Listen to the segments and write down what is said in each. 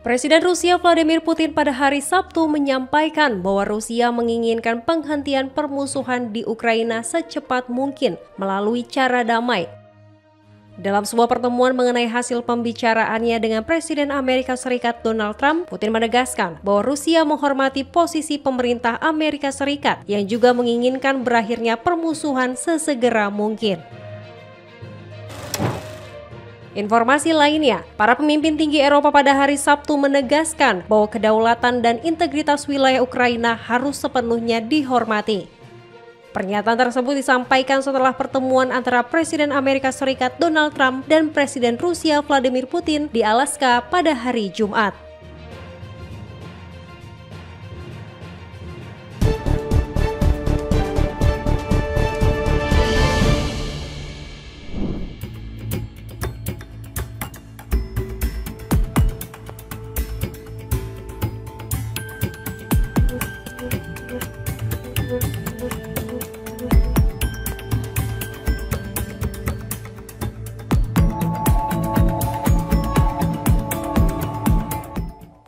Presiden Rusia Vladimir Putin pada hari Sabtu menyampaikan bahwa Rusia menginginkan penghentian permusuhan di Ukraina secepat mungkin melalui cara damai. Dalam sebuah pertemuan mengenai hasil pembicaraannya dengan Presiden Amerika Serikat Donald Trump, Putin menegaskan bahwa Rusia menghormati posisi pemerintah Amerika Serikat yang juga menginginkan berakhirnya permusuhan sesegera mungkin. Informasi lainnya, para pemimpin tinggi Eropa pada hari Sabtu menegaskan bahwa kedaulatan dan integritas wilayah Ukraina harus sepenuhnya dihormati. Pernyataan tersebut disampaikan setelah pertemuan antara Presiden Amerika Serikat Donald Trump dan Presiden Rusia Vladimir Putin di Alaska pada hari Jumat.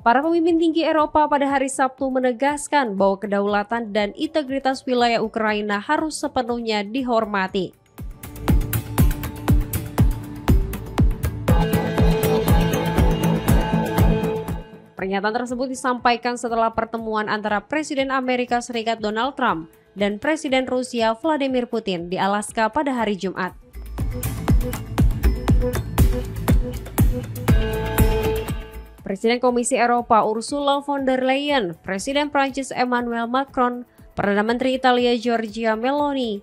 Para pemimpin tinggi Eropa pada hari Sabtu menegaskan bahwa kedaulatan dan integritas wilayah Ukraina harus sepenuhnya dihormati. Pernyataan tersebut disampaikan setelah pertemuan antara Presiden Amerika Serikat Donald Trump dan Presiden Rusia Vladimir Putin di Alaska pada hari Jumat. Presiden Komisi Eropa Ursula von der Leyen, Presiden Prancis Emmanuel Macron, Perdana Menteri Italia Giorgia Meloni,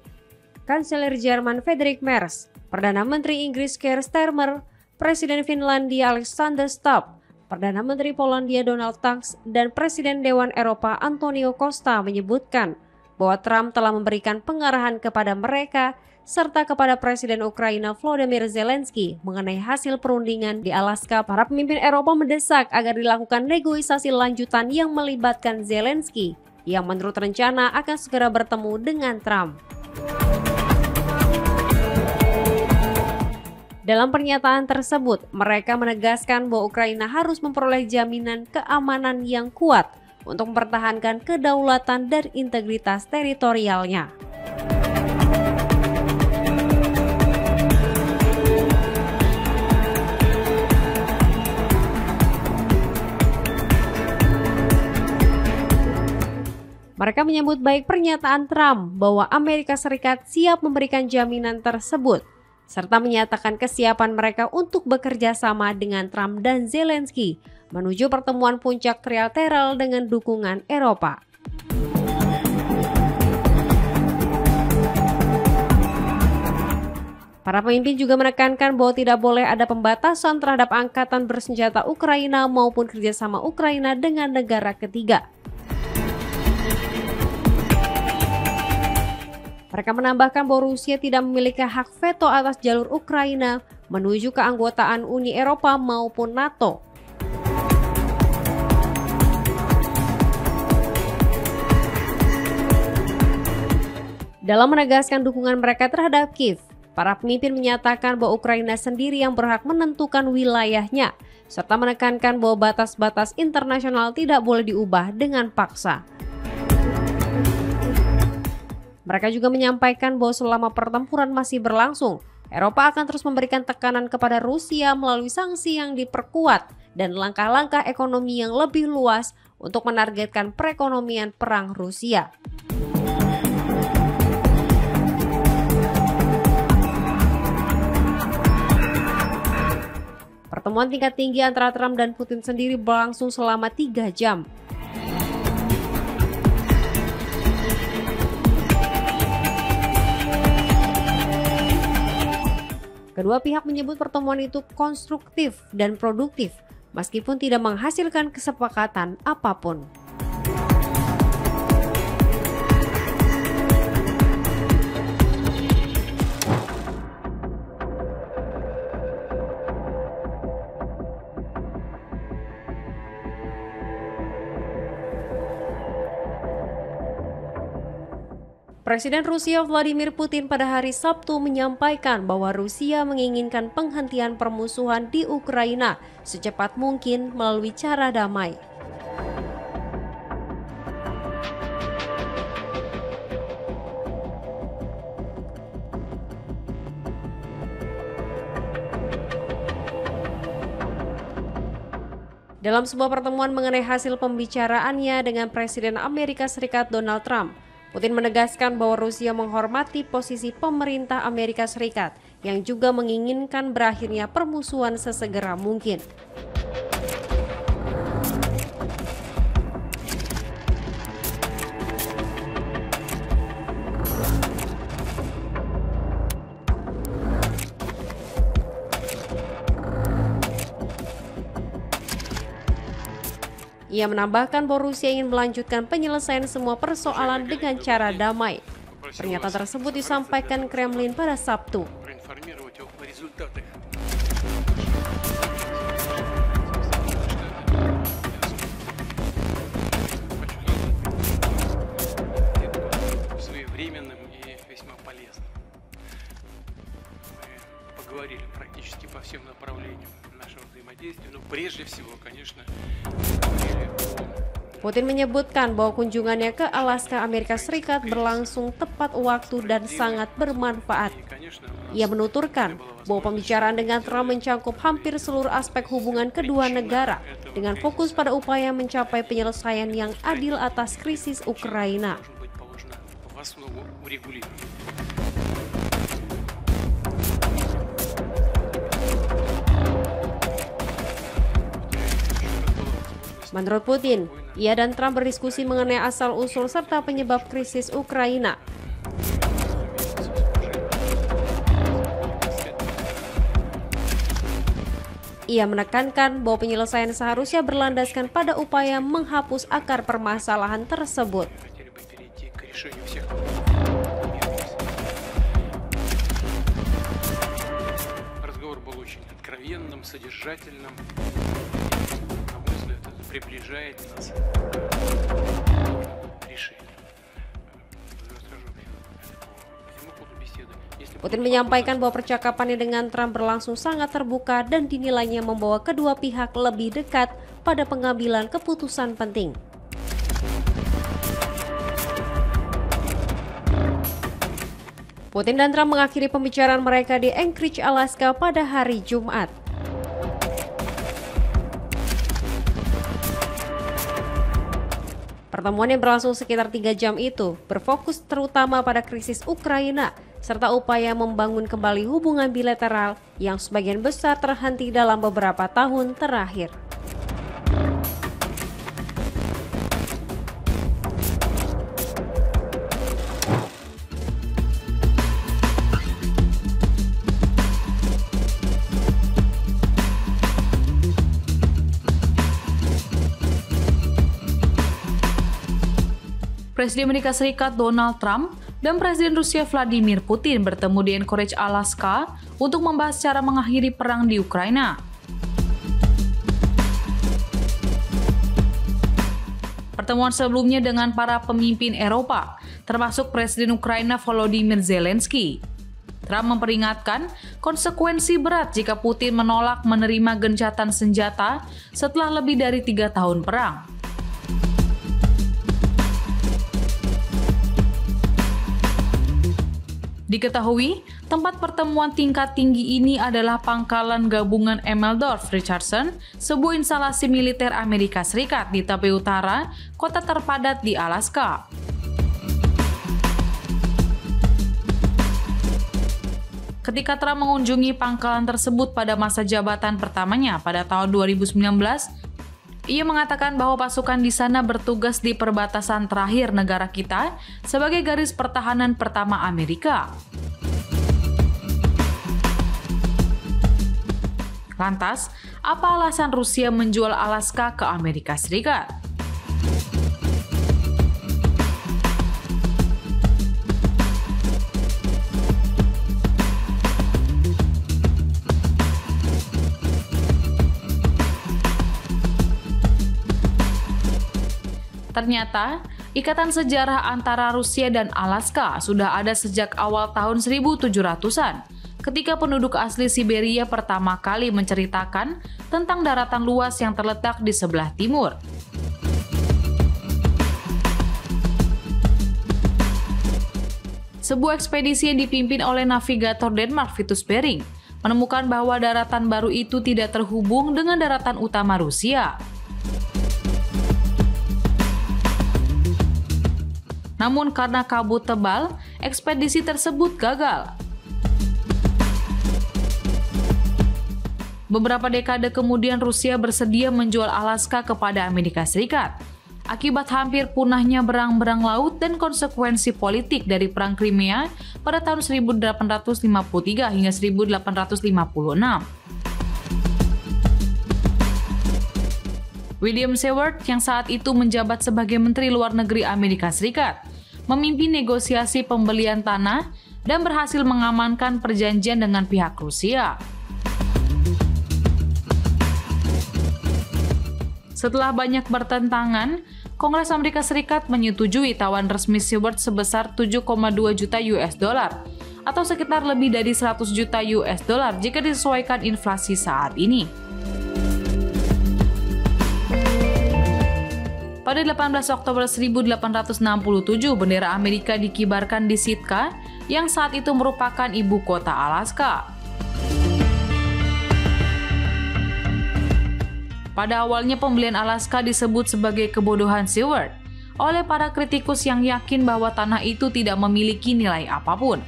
Kanselir Jerman Friedrich Merz, Perdana Menteri Inggris Keir Starmer, Presiden Finlandia Alexander Stubb, Perdana Menteri Polandia Donald Tusk, dan Presiden Dewan Eropa Antonio Costa menyebutkan bahwa Trump telah memberikan pengarahan kepada mereka serta kepada Presiden Ukraina Volodymyr Zelensky mengenai hasil perundingan di Alaska. Para pemimpin Eropa mendesak agar dilakukan negosiasi lanjutan yang melibatkan Zelensky, yang menurut rencana akan segera bertemu dengan Trump. Dalam pernyataan tersebut, mereka menegaskan bahwa Ukraina harus memperoleh jaminan keamanan yang kuat untuk mempertahankan kedaulatan dan integritas teritorialnya. Mereka menyambut baik pernyataan Trump bahwa Amerika Serikat siap memberikan jaminan tersebut, serta menyatakan kesiapan mereka untuk bekerja sama dengan Trump dan Zelensky menuju pertemuan puncak trilateral dengan dukungan Eropa. Para pemimpin juga menekankan bahwa tidak boleh ada pembatasan terhadap angkatan bersenjata Ukraina maupun kerjasama Ukraina dengan negara ketiga. Mereka menambahkan bahwa Rusia tidak memiliki hak veto atas jalur Ukraina menuju keanggotaan Uni Eropa maupun NATO. Dalam menegaskan dukungan mereka terhadap Kiev, para pemimpin menyatakan bahwa Ukraina sendiri yang berhak menentukan wilayahnya, serta menekankan bahwa batas-batas internasional tidak boleh diubah dengan paksa. Mereka juga menyampaikan bahwa selama pertempuran masih berlangsung, Eropa akan terus memberikan tekanan kepada Rusia melalui sanksi yang diperkuat dan langkah-langkah ekonomi yang lebih luas untuk menargetkan perekonomian perang Rusia. Pertemuan tingkat tinggi antara Trump dan Putin sendiri berlangsung selama 3 jam. Kedua pihak menyebut pertemuan itu konstruktif dan produktif, meskipun tidak menghasilkan kesepakatan apapun. Presiden Rusia Vladimir Putin pada hari Sabtu menyampaikan bahwa Rusia menginginkan penghentian permusuhan di Ukraina secepat mungkin melalui cara damai. Dalam sebuah pertemuan mengenai hasil pembicaraannya dengan Presiden Amerika Serikat Donald Trump, Putin menegaskan bahwa Rusia menghormati posisi pemerintah Amerika Serikat yang juga menginginkan berakhirnya permusuhan sesegera mungkin. Ia menambahkan bahwa Rusia ingin melanjutkan penyelesaian semua persoalan dengan cara damai. Pernyataan tersebut disampaikan Kremlin pada Sabtu. Практически по всем направлениям нашего взаимодействия, но прежде всего, конечно, Putin menyebutkan bahwa kunjungannya ke Alaska, Amerika Serikat berlangsung tepat waktu dan sangat bermanfaat. Ia menuturkan bahwa pembicaraan dengan Trump mencakup hampir seluruh aspek hubungan kedua negara dengan fokus pada upaya mencapai penyelesaian yang adil atas krisis Ukraina. Menurut Putin, ia dan Trump berdiskusi mengenai asal-usul serta penyebab krisis Ukraina. Ia menekankan bahwa penyelesaian seharusnya berlandaskan pada upaya menghapus akar permasalahan tersebut. Приближает нас решение. Putin menyampaikan bahwa percakapannya dengan Trump berlangsung sangat terbuka dan dinilainya membawa kedua pihak lebih dekat pada pengambilan keputusan penting. Putin dan Trump mengakhiri pembicaraan mereka di Anchorage, Alaska pada hari Jumat. Pertemuan yang berlangsung sekitar 3 jam itu berfokus terutama pada krisis Ukraina serta upaya membangun kembali hubungan bilateral yang sebagian besar terhenti dalam beberapa tahun terakhir. Presiden Amerika Serikat Donald Trump dan Presiden Rusia Vladimir Putin bertemu di Anchorage, Alaska untuk membahas cara mengakhiri perang di Ukraina. Pertemuan sebelumnya dengan para pemimpin Eropa, termasuk Presiden Ukraina Volodymyr Zelensky. Trump memperingatkan konsekuensi berat jika Putin menolak menerima gencatan senjata setelah lebih dari 3 tahun perang. Diketahui, tempat pertemuan tingkat tinggi ini adalah pangkalan gabungan Ameldorf Richardson, sebuah instalasi militer Amerika Serikat di tepi utara, kota terpadat di Alaska. Ketika Trump mengunjungi pangkalan tersebut pada masa jabatan pertamanya pada tahun 2019, ia mengatakan bahwa pasukan di sana bertugas di perbatasan terakhir negara kita sebagai garis pertahanan pertama Amerika. Lantas, apa alasan Rusia menjual Alaska ke Amerika Serikat? Ternyata, Ikatan sejarah antara Rusia dan Alaska sudah ada sejak awal tahun 1700-an, ketika penduduk asli Siberia pertama kali menceritakan tentang daratan luas yang terletak di sebelah timur. Sebuah ekspedisi yang dipimpin oleh navigator Denmark Vitus Bering menemukan bahwa daratan baru itu tidak terhubung dengan daratan utama Rusia. Namun karena kabut tebal, ekspedisi tersebut gagal. Beberapa dekade kemudian Rusia bersedia menjual Alaska kepada Amerika Serikat. Akibat hampir punahnya berang-berang laut dan konsekuensi politik dari Perang Crimea pada tahun 1853 hingga 1856. William Seward yang saat itu menjabat sebagai Menteri Luar Negeri Amerika Serikat memimpin negosiasi pembelian tanah dan berhasil mengamankan perjanjian dengan pihak Rusia. Setelah banyak bertentangan, Kongres Amerika Serikat menyetujui tawaran resmi Seward sebesar 7,2 juta US dollar atau sekitar lebih dari 100 juta US dollar jika disesuaikan inflasi saat ini. Pada 18 Oktober 1867, bendera Amerika dikibarkan di Sitka, yang saat itu merupakan ibu kota Alaska. Pada awalnya pembelian Alaska disebut sebagai kebodohan Seward oleh para kritikus yang yakin bahwa tanah itu tidak memiliki nilai apapun.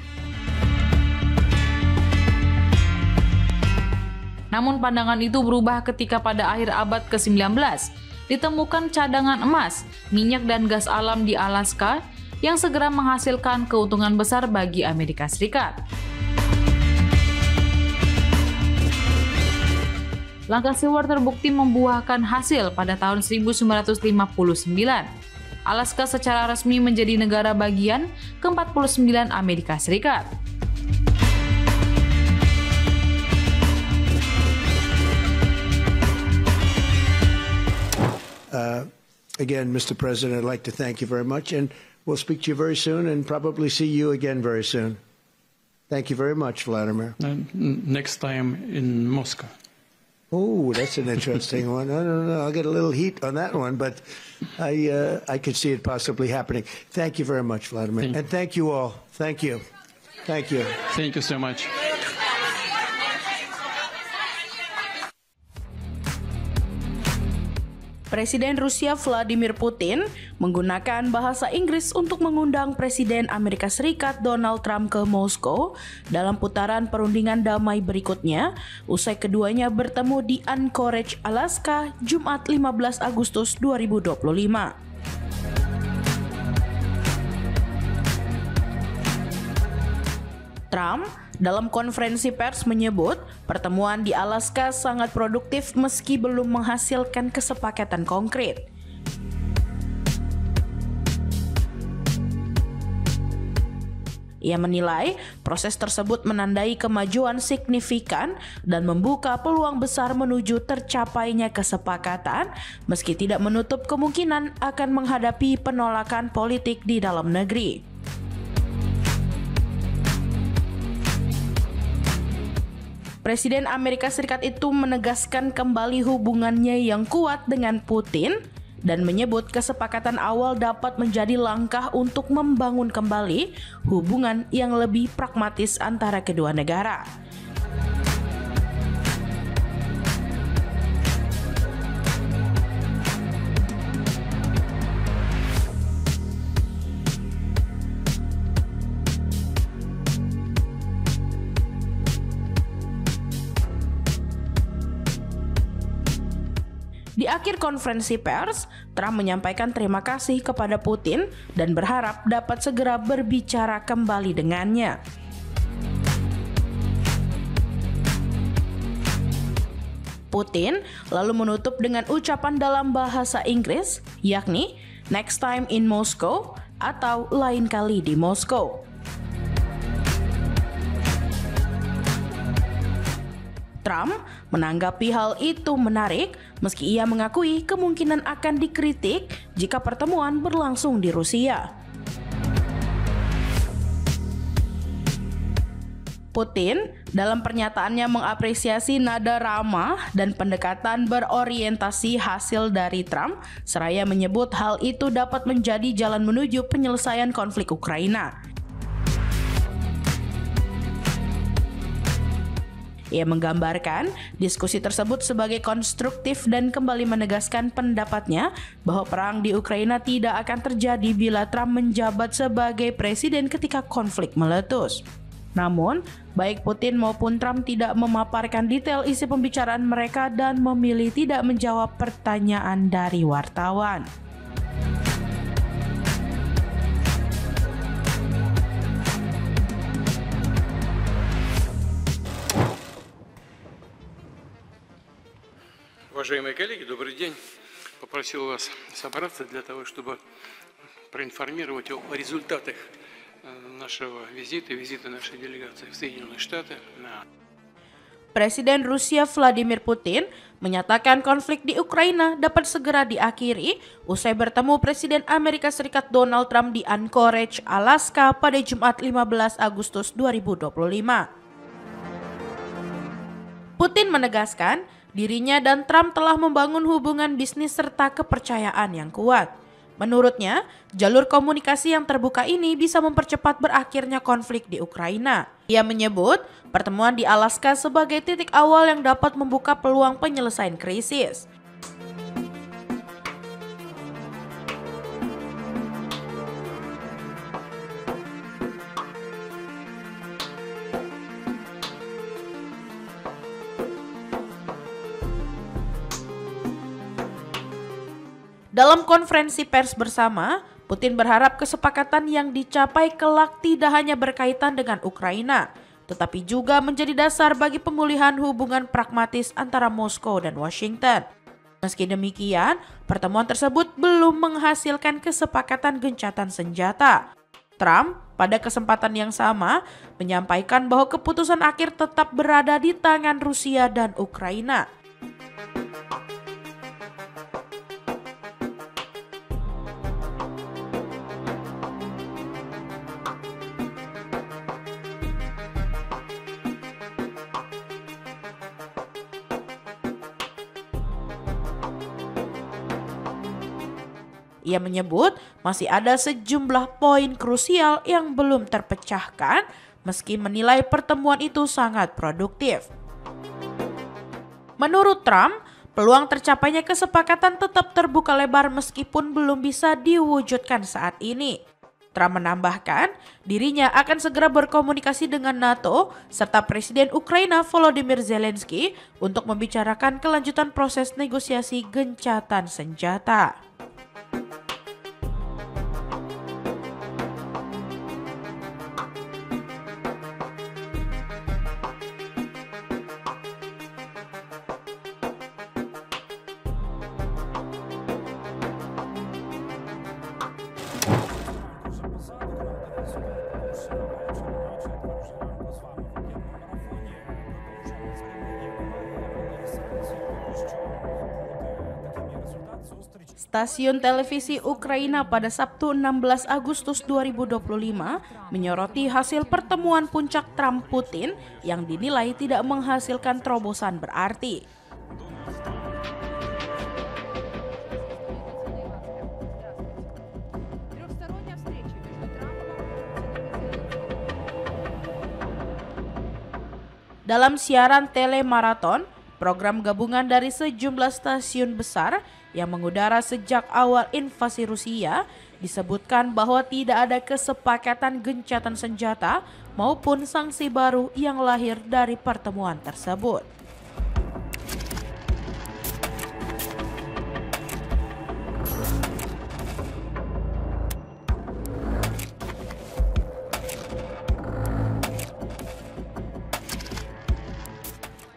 Namun pandangan itu berubah ketika pada akhir abad ke-19 ditemukan cadangan emas, minyak dan gas alam di Alaska yang segera menghasilkan keuntungan besar bagi Amerika Serikat. Langkah Seward terbukti membuahkan hasil pada tahun 1959. Alaska secara resmi menjadi negara bagian ke-49 Amerika Serikat. Again, Mr. President, I'd like to thank you very much, and we'll speak to you very soon and probably see you again very soon. Thank you very much, Vladimir. Next time in Moscow. Oh, that's an interesting one. I don't know. I'll get a little heat on that one, but I could see it possibly happening. Thank you very much, Vladimir. And thank you all. Thank you. Thank you. Thank you so much. Presiden Rusia Vladimir Putin menggunakan bahasa Inggris untuk mengundang Presiden Amerika Serikat Donald Trump ke Moskow dalam putaran perundingan damai berikutnya, usai keduanya bertemu di Anchorage, Alaska, Jumat 15 Agustus 2025. Trump dalam konferensi pers menyebut pertemuan di Alaska sangat produktif meski belum menghasilkan kesepakatan konkret. Ia menilai proses tersebut menandai kemajuan signifikan dan membuka peluang besar menuju tercapainya kesepakatan, meski tidak menutup kemungkinan akan menghadapi penolakan politik di dalam negeri. Presiden Amerika Serikat itu menegaskan kembali hubungannya yang kuat dengan Putin dan menyebut kesepakatan awal dapat menjadi langkah untuk membangun kembali hubungan yang lebih pragmatis antara kedua negara. Di akhir konferensi pers, Trump menyampaikan terima kasih kepada Putin dan berharap dapat segera berbicara kembali dengannya. Putin lalu menutup dengan ucapan dalam bahasa Inggris, yakni "next time in Moscow" atau "lain kali di Moskow". Trump menanggapi hal itu menarik meski ia mengakui kemungkinan akan dikritik jika pertemuan berlangsung di Rusia. Putin dalam pernyataannya mengapresiasi nada ramah dan pendekatan berorientasi hasil dari Trump, seraya menyebut hal itu dapat menjadi jalan menuju penyelesaian konflik Ukraina. Ia menggambarkan diskusi tersebut sebagai konstruktif dan kembali menegaskan pendapatnya bahwa perang di Ukraina tidak akan terjadi bila Trump menjabat sebagai presiden ketika konflik meletus. Namun, baik Putin maupun Trump tidak memaparkan detail isi pembicaraan mereka dan memilih tidak menjawab pertanyaan dari wartawan. Уважаемые коллеги, добрый день. Попросил вас собраться для того, чтобы проинформировать о результатах нашего визита нашей делегации в Соединенные Штаты. Presiden Rusia Vladimir Putin menyatakan konflik di Ukraina dapat segera diakhiri usai bertemu Presiden Amerika Serikat Donald Trump di Anchorage, Alaska pada Jumat 15 Agustus 2025. Putin menegaskan dirinya dan Trump telah membangun hubungan bisnis serta kepercayaan yang kuat. Menurutnya, jalur komunikasi yang terbuka ini bisa mempercepat berakhirnya konflik di Ukraina. Ia menyebut pertemuan di Alaska sebagai titik awal yang dapat membuka peluang penyelesaian krisis. Dalam konferensi pers bersama, Putin berharap kesepakatan yang dicapai kelak tidak hanya berkaitan dengan Ukraina, tetapi juga menjadi dasar bagi pemulihan hubungan pragmatis antara Moskow dan Washington. Meski demikian, pertemuan tersebut belum menghasilkan kesepakatan gencatan senjata. Trump pada kesempatan yang sama menyampaikan bahwa keputusan akhir tetap berada di tangan Rusia dan Ukraina. Ia menyebut masih ada sejumlah poin krusial yang belum terpecahkan meski menilai pertemuan itu sangat produktif. Menurut Trump, peluang tercapainya kesepakatan tetap terbuka lebar meskipun belum bisa diwujudkan saat ini. Trump menambahkan dirinya akan segera berkomunikasi dengan NATO serta Presiden Ukraina Volodymyr Zelensky untuk membicarakan kelanjutan proses negosiasi gencatan senjata. Stasiun televisi Ukraina pada Sabtu 16 Agustus 2025 menyoroti hasil pertemuan puncak Trump-Putin yang dinilai tidak menghasilkan terobosan berarti. Dalam siaran telemaraton, program gabungan dari sejumlah stasiun besar yang mengudara sejak awal invasi Rusia, disebutkan bahwa tidak ada kesepakatan gencatan senjata maupun sanksi baru yang lahir dari pertemuan tersebut.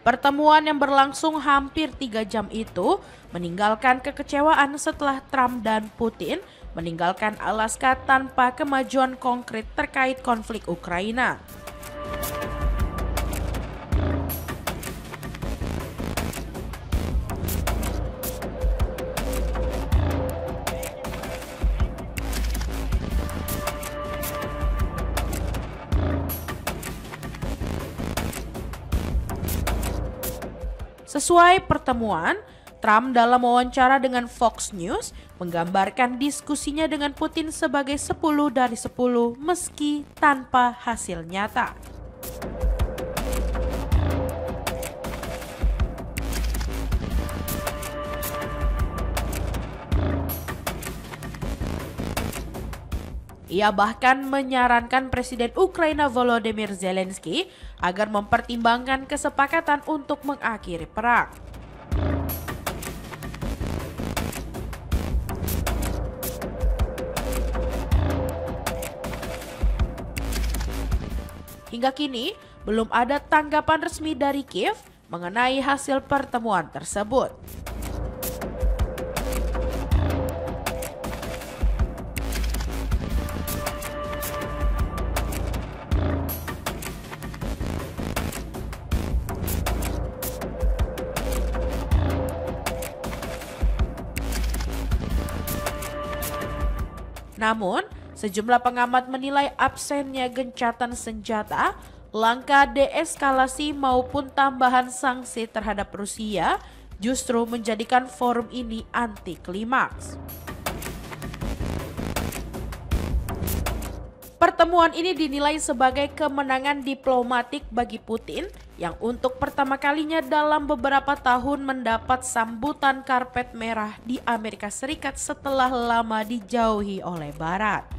Pertemuan yang berlangsung hampir 3 jam itu meninggalkan kekecewaan setelah Trump dan Putin meninggalkan Alaska tanpa kemajuan konkret terkait konflik Ukraina. Sesuai pertemuan, Trump dalam wawancara dengan Fox News menggambarkan diskusinya dengan Putin sebagai 10 dari 10 meski tanpa hasil nyata. Ia bahkan menyarankan Presiden Ukraina Volodymyr Zelensky agar mempertimbangkan kesepakatan untuk mengakhiri perang. Hingga kini, belum ada tanggapan resmi dari Kiev mengenai hasil pertemuan tersebut. Namun, sejumlah pengamat menilai absennya gencatan senjata, langkah deeskalasi maupun tambahan sanksi terhadap Rusia justru menjadikan forum ini anti klimaks. Pertemuan ini dinilai sebagai kemenangan diplomatik bagi Putin yang untuk pertama kalinya dalam beberapa tahun mendapat sambutan karpet merah di Amerika Serikat setelah lama dijauhi oleh Barat.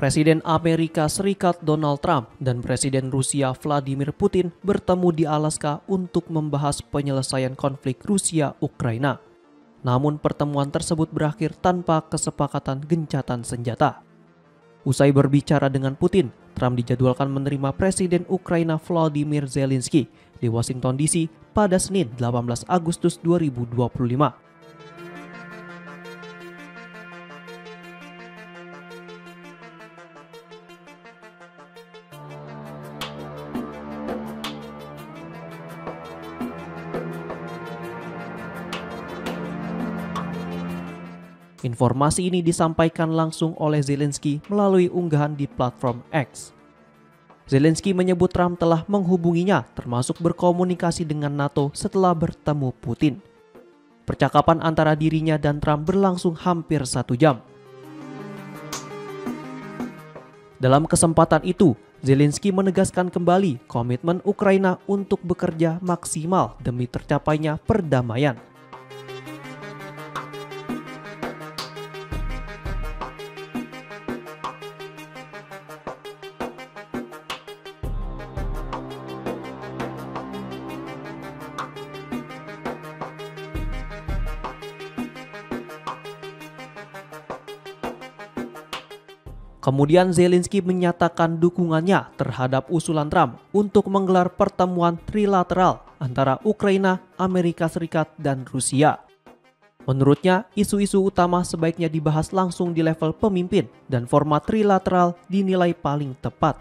Presiden Amerika Serikat Donald Trump dan Presiden Rusia Vladimir Putin bertemu di Alaska untuk membahas penyelesaian konflik Rusia-Ukraina. Namun pertemuan tersebut berakhir tanpa kesepakatan gencatan senjata. Usai berbicara dengan Putin, Trump dijadwalkan menerima Presiden Ukraina Volodymyr Zelensky di Washington DC pada Senin 18 Agustus 2025. Informasi ini disampaikan langsung oleh Zelensky melalui unggahan di platform X. Zelensky menyebut Trump telah menghubunginya termasuk berkomunikasi dengan NATO setelah bertemu Putin. Percakapan antara dirinya dan Trump berlangsung hampir 1 jam. Dalam kesempatan itu, Zelensky menegaskan kembali komitmen Ukraina untuk bekerja maksimal demi tercapainya perdamaian. Kemudian Zelensky menyatakan dukungannya terhadap usulan Trump untuk menggelar pertemuan trilateral antara Ukraina, Amerika Serikat, dan Rusia. Menurutnya, isu-isu utama sebaiknya dibahas langsung di level pemimpin dan format trilateral dinilai paling tepat.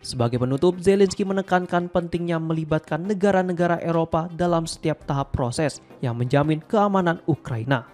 Sebagai penutup, Zelensky menekankan pentingnya melibatkan negara-negara Eropa dalam setiap tahap proses yang menjamin keamanan Ukraina.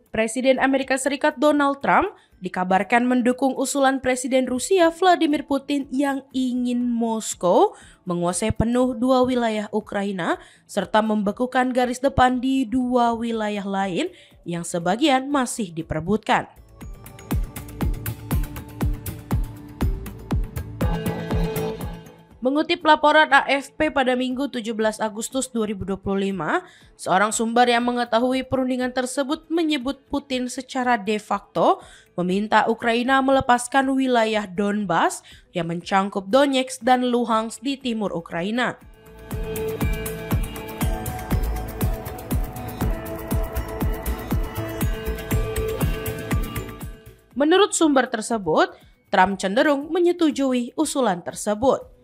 Presiden Amerika Serikat Donald Trump dikabarkan mendukung usulan Presiden Rusia Vladimir Putin yang ingin Moskow menguasai penuh 2 wilayah Ukraina serta membekukan garis depan di 2 wilayah lain yang sebagian masih diperebutkan. Mengutip laporan AFP pada Minggu 17 Agustus 2025, seorang sumber yang mengetahui perundingan tersebut menyebut Putin secara de facto meminta Ukraina melepaskan wilayah Donbas yang mencangkup Donetsk dan Luhansk di timur Ukraina. Menurut sumber tersebut, Trump cenderung menyetujui usulan tersebut.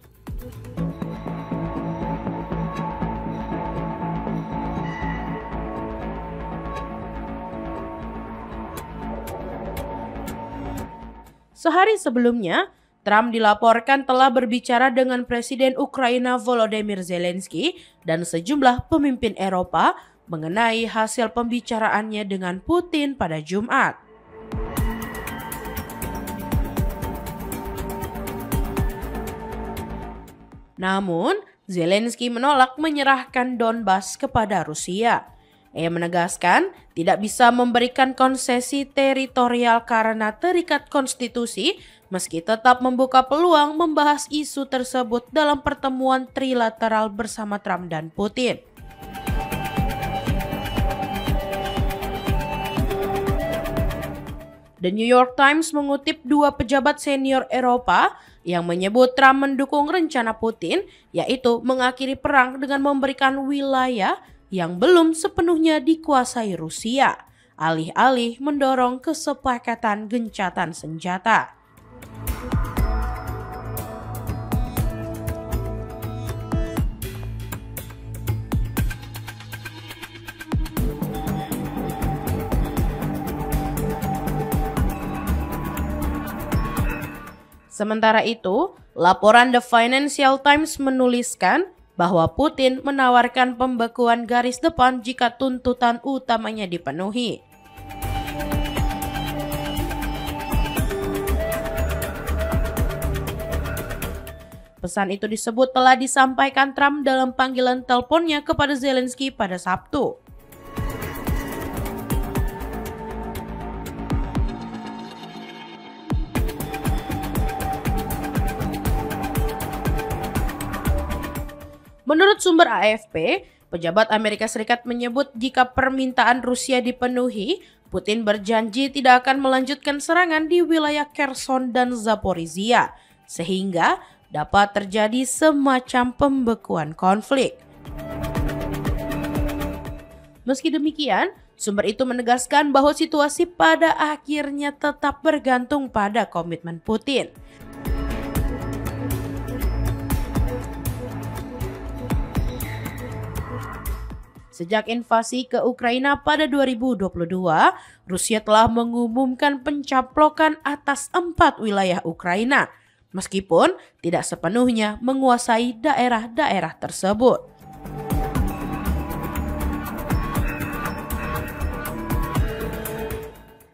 Sehari sebelumnya, Trump dilaporkan telah berbicara dengan Presiden Ukraina Volodymyr Zelensky dan sejumlah pemimpin Eropa mengenai hasil pembicaraannya dengan Putin pada Jumat. Namun, Zelensky menolak menyerahkan Donbas kepada Rusia. Ia menegaskan tidak bisa memberikan konsesi teritorial karena terikat konstitusi, meski tetap membuka peluang membahas isu tersebut dalam pertemuan trilateral bersama Trump dan Putin. The New York Times mengutip dua pejabat senior Eropa yang menyebut Trump mendukung rencana Putin, yaitu mengakhiri perang dengan memberikan wilayah yang belum sepenuhnya dikuasai Rusia, alih-alih mendorong kesepakatan gencatan senjata. Sementara itu, laporan The Financial Times menuliskan bahwa Putin menawarkan pembekuan garis depan jika tuntutan utamanya dipenuhi. Pesan itu disebut telah disampaikan Trump dalam panggilan teleponnya kepada Zelensky pada Sabtu. Menurut sumber AFP, pejabat Amerika Serikat menyebut jika permintaan Rusia dipenuhi, Putin berjanji tidak akan melanjutkan serangan di wilayah Kherson dan Zaporizhia, sehingga dapat terjadi semacam pembekuan konflik. Meski demikian, sumber itu menegaskan bahwa situasi pada akhirnya tetap bergantung pada komitmen Putin. Sejak invasi ke Ukraina pada 2022, Rusia telah mengumumkan pencaplokan atas 4 wilayah Ukraina, meskipun tidak sepenuhnya menguasai daerah-daerah tersebut.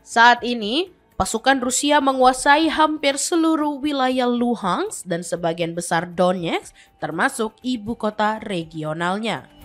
Saat ini, pasukan Rusia menguasai hampir seluruh wilayah Luhansk dan sebagian besar Donetsk, termasuk ibu kota regionalnya.